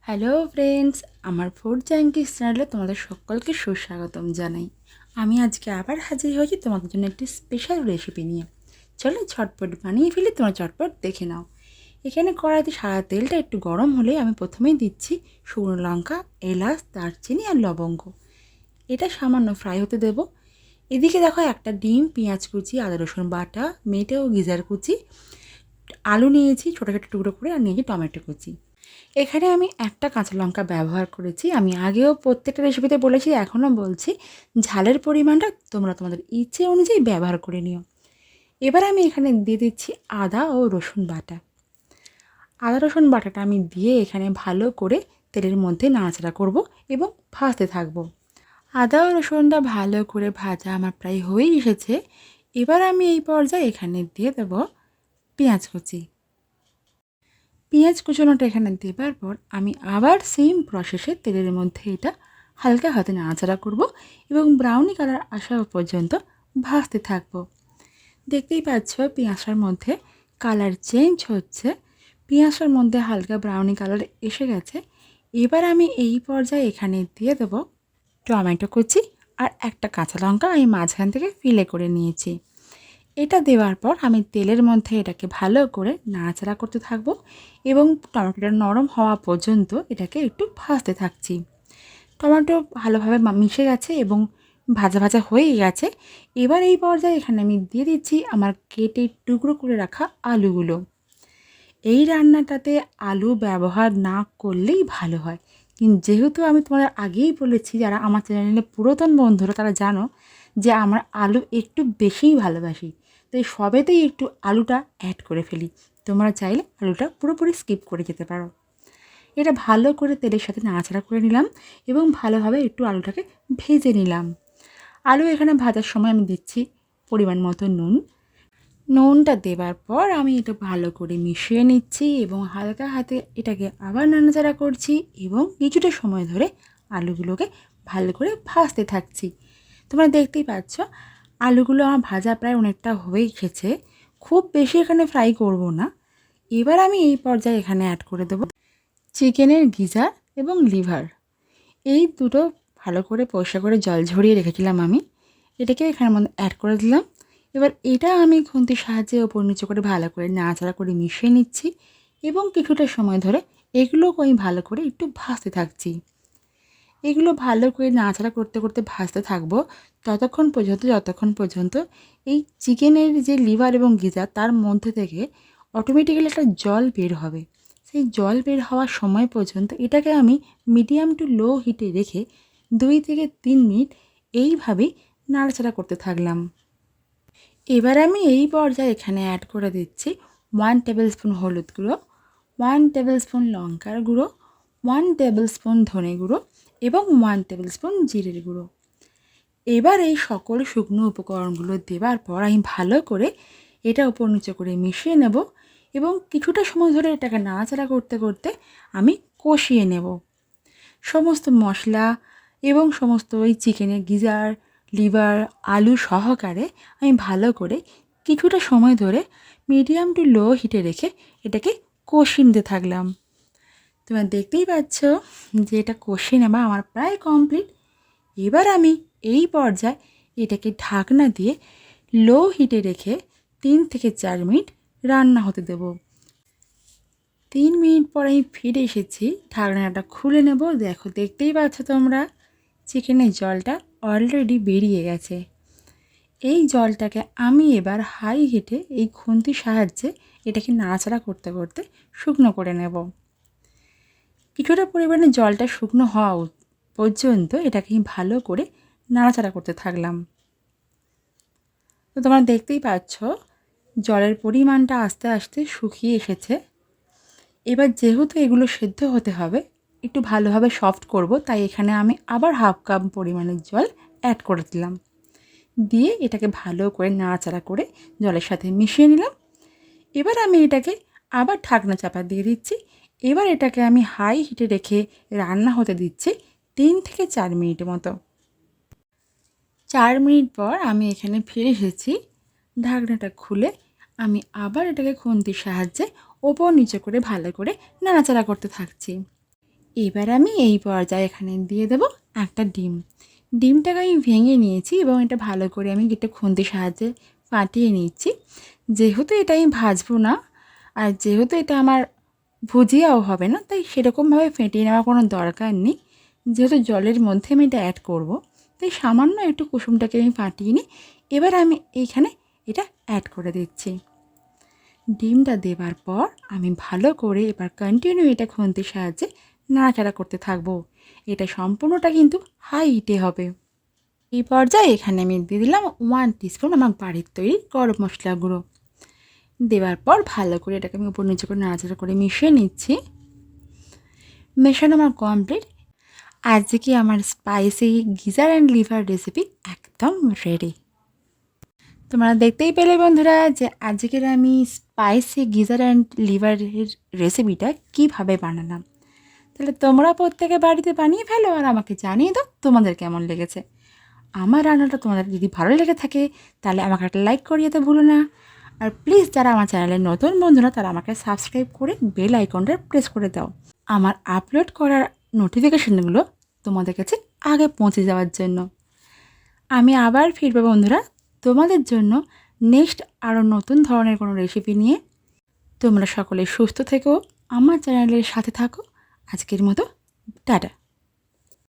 Hello friends, আমার food জাঙ্কিস চ্যানেলে তোমাদের সকলকে সুস্বাগতম জানাই। আমি আজকে আবার হাজির হয়েছি তোমাদের জন্য একটি স্পেশাল রেসিপি নিয়ে। চলো ঝটপট বানিয়ে ফেলি, তোমরা ঝটপট দেখে নাও। এখানে কড়াইতে সাদা তেলটা একটু গরম হলে আমি প্রথমেই দিচ্ছি শুকনো লঙ্কা, এলাচ, দারচিনি আর লবঙ্গ। এটা সামান্য ফ্রাই হতে দেব। এদিকে দেখো একটা ডিম, পেঁয়াজ কুচি, আদা রসুন বাটা, মেটে ও গিজার কুচি, আলু নিয়েছি ছোটো ছোটো টুকরো করে, আর নিয়েছি টমেটো কুচি। এখানে আমি একটা কাঁচা লঙ্কা ব্যবহার করেছি। আমি আগেও প্রত্যেকটা রেসিপিতে বলেছি, এখনও বলছি, ঝালের পরিমাণটা তোমরা তোমাদের ইচ্ছে অনুযায়ী ব্যবহার করে নিও। এবার আমি এখানে দিয়ে দিচ্ছি আদা ও রসুন বাটা। আদা রসুন বাটাটা আমি দিয়ে এখানে ভালো করে তেলের মধ্যে নাড়াচাড়া করব এবং ভাজতে থাকবো। আদা ও রসুনটা ভালো করে ভাজা আমার প্রায় হয়েই এসেছে। এবার আমি এই পর্যায়ে এখানে দিয়ে দেবো পেঁয়াজ কুচি। পেঁয়াজ কুচোনোটা এখানে দেবার পর আমি আবার সেম প্রসেসে তেলের মধ্যে এটা হালকা হাতে নাড়াচাড়া করব এবং ব্রাউনি কালার আসা পর্যন্ত ভাজতে থাকব। দেখতেই পাচ্ছ পেঁয়াজটার মধ্যে কালার চেঞ্জ হচ্ছে, পেঁয়াজটার মধ্যে হালকা ব্রাউনি কালার এসে গেছে। এবার আমি এই পর্যায়ে এখানে দিয়ে দেব টমেটো কুচি আর একটা কাঁচা লঙ্কা আমি মাঝখান থেকে ফিলে করে নিয়েছি। এটা দেওয়ার পর আমি তেলের মধ্যে এটাকে ভালো করে নাড়াচাড়া করতে থাকবো এবং টমেটোটা নরম হওয়া পর্যন্ত এটাকে একটু ভাজতে থাকছি। টমেটো ভালোভাবে মিশে গেছে এবং ভাজা ভাজা হয়ে গেছে। এবার এই পর্যায়ে এখানে আমি দিয়ে দিচ্ছি আমার কেটে টুকরো করে রাখা আলুগুলো। এই রান্নাটাতে আলু ব্যবহার না করলেই ভালো হয়, কিন্তু যেহেতু আমি তোমাদের আগেই বলেছি, যারা আমার চ্যানেলে পুরাতন বন্ধুরা তারা জানো যে আমার আলু একটু বেশিই ভালোবাসি, তাই সবেতেই একটু আলুটা অ্যাড করে ফেলি। তোমরা চাইলে আলুটা পুরোপুরি স্কিপ করে যেতে পারো। এটা ভালো করে তেলের সাথে নাড়াচাড়া করে নিলাম এবং ভালোভাবে একটু আলুটাকে ভেজে নিলাম। আলু এখানে ভাজার সময় আমি দিচ্ছি পরিমাণ মতো নুন। নুনটা দেবার পর আমি এটা ভালো করে মিশিয়ে নিচ্ছি এবং হালকা হাতে এটাকে আবার নাড়াচাড়া করছি এবং কিছুটা সময় ধরে আলুগুলোকে ভালো করে ভাজতে থাকছি। তোমরা দেখতেই পাচ্ছ আলুগুলো আমার ভাজা প্রায় অনেকটা হয়ে গেছে, খুব বেশি এখানে ফ্রাই করব না। এবার আমি এই পর্যায়ে এখানে অ্যাড করে দেবো চিকেনের গিজার এবং লিভার। এই দুটো ভালো করে পরিষ্কার করে জল ঝরিয়ে রেখেছিলাম আমি, এটাকে এখানের মধ্যে অ্যাড করে দিলাম। এবার এটা আমি খুন্তির সাহায্যে ওপর নিচে করে ভালো করে নাড়াচাড়া করে মিশিয়ে নিচ্ছি এবং কিছুটা সময় ধরে এগুলোকে আমি ভালো করে একটু ভাজতে থাকছি। এগুলো ভালো করে নাড়াচাড়া করতে করতে ভাজতে থাকবো যতক্ষণ পর্যন্ত এই চিকেনের যে লিভার এবং গিজার তার মধ্যে থেকে অটোমেটিক্যালি একটা জল বের হবে। সেই জল বের হওয়ার সময় পর্যন্ত এটাকে আমি মিডিয়াম টু লো হিটে রেখে 2 থেকে 3 মিনিট এইভাবেই নাড়াচাড়া করতে থাকলাম। এবার আমি এই পর্যায়ে এখানে অ্যাড করে দিচ্ছি 1 টেবিল স্পুন হলুদ গুঁড়ো, 1 টেবিল স্পুন লঙ্কার গুঁড়ো, 1 টেবিল স্পুন ধনে গুঁড়ো এবং 1 টেবিল স্পুন জিরের গুঁড়ো। এবার এই সকল শুকনো উপকরণগুলো দেওয়ার পর আমি ভালো করে এটা উপর নিচে করে মিশিয়ে নেব এবং কিছুটা সময় ধরে এটাকে নাড়াচাড়া করতে করতে আমি কষিয়ে নেব। সমস্ত মশলা এবং সমস্ত ওই চিকেনের গিজার, লিভার, আলু সহকারে আমি ভালো করে কিছুটা সময় ধরে মিডিয়াম টু লো হিটে রেখে এটাকে কষিয়ে নিতে থাকলাম। তোমরা দেখতেই পাচ্ছ যে এটা কষিয়ে নেওয়া আমার প্রায় কমপ্লিট। এবার আমি এই পর্যায়ে এটাকে ঢাকনা দিয়ে লো হিটে রেখে 3 থেকে 4 মিনিট রান্না হতে দেব। 3 মিনিট পর আমি ফিরে এসেছি, ঢাকনাটা খুলে নেব। দেখো, দেখতেই পাচ্ছ তোমরা চিকেনের জলটা অলরেডি বেরিয়ে গেছে। এই জলটাকে আমি এবার হাই হিটে এই খুন্তির সাহায্যে এটাকে নাড়াচাড়া করতে করতে শুকনো করে নেব। কিছুটা পরিমাণে জলটা শুকনো হওয়া পর্যন্ত এটাকে ভালো করে নাড়াচাড়া করতে থাকলাম। তো তোমরা দেখতেই পাচ্ছ জলের পরিমাণটা আস্তে আস্তে শুকিয়ে এসেছে। এবার যেহেতু এগুলো সেদ্ধ হতে হবে, একটু ভালোভাবে সফট করব, তাই এখানে আমি আবার হাফ কাপ পরিমাণের জল অ্যাড করে দিলাম। দিয়ে এটাকে ভালো করে নাড়াচাড়া করে জলের সাথে মিশিয়ে নিলাম। এবার আমি এটাকে আবার ঢাকনা চাপা দিয়ে দিচ্ছি। এবার এটাকে আমি হাই হিটে রেখে রান্না হতে দিচ্ছি 3 থেকে 4 মিনিট মতো। 4 মিনিট পর আমি এখানে ফিরে এসেছি। ঢাকনাটা খুলে আমি আবার এটাকে খুন্তির সাহায্যে ওপর নিচে করে ভালো করে নাড়াচাড়া করতে থাকছি। এবার আমি এই পর্যায়ে এখানে দিয়ে দেব একটা ডিম। ডিমটাকে আমি ভেঙে নিয়েছি এবং এটা ভালো করে আমি একটা খুন্তির সাহায্যে ফাটিয়ে নিচ্ছি। যেহেতু এটা আমি ভাজবো না আর যেহেতু এটা আমার ভুজিয়াও হবে না, তাই সেরকমভাবে ফেটিয়ে নেওয়ার কোনো দরকার নেই। যেহেতু জলের মধ্যে আমি এটা অ্যাড করব, তাই সামান্য একটু কুসুমটাকে আমি ফাটিয়ে নিই। এবার আমি এইখানে এটা অ্যাড করে দিচ্ছি। ডিমটা দেওয়ার পর আমি ভালো করে এবার কন্টিনিউ এটা খুন্তির সাহায্যে নাড়াচাড়া করতে থাকবো। এটা সম্পূর্ণটা কিন্তু হাই হিটে হবে। এই পর্যায়ে এখানে আমি দিয়ে দিলাম 1 টিস্পুন আমার বাড়ির তৈরি গরম মশলা গুঁড়ো। দেওয়ার পর ভালো করে এটাকে আমি উপর নিচে করে নাড়াচাড়া করে মিশিয়ে নিচ্ছি। মেশানো আমার কমপ্লিট। আজকে আমার spicy geyser and liver recipe একদম রেডি। তোমরা দেখতেই পেলে বন্ধুরা যে আজকের আমি স্পাইসি গিজার অ্যান্ড লিভারের রেসিপিটা কীভাবে বানালাম। তাহলে তোমরা প্রত্যেকে বাড়িতে বানিয়ে ফেলো আর আমাকে জানিয়ে দাও তোমাদের কেমন লেগেছে। আমার রান্নাটা তোমাদের যদি ভালো লেগে থাকে তাহলে আমাকে একটা লাইক করিয়ে তো ভুলো না। আর প্লিজ যারা আমার চ্যানেলের নতুন বন্ধুরা তারা আমাকে সাবস্ক্রাইব করে বেল আইকনটা প্রেস করে দাও আমার আপলোড করার নোটিফিকেশানগুলো তোমাদের কাছে আগে পৌঁছে যাওয়ার জন্য। আমি আবার ফিরবো বন্ধুরা তোমাদের জন্য নেক্সট আরও নতুন ধরনের কোনো রেসিপি নিয়ে। তোমরা সকলে সুস্থ থেকো, আমার চ্যানেলের সাথে থাকো। আজকের মতো টাটা।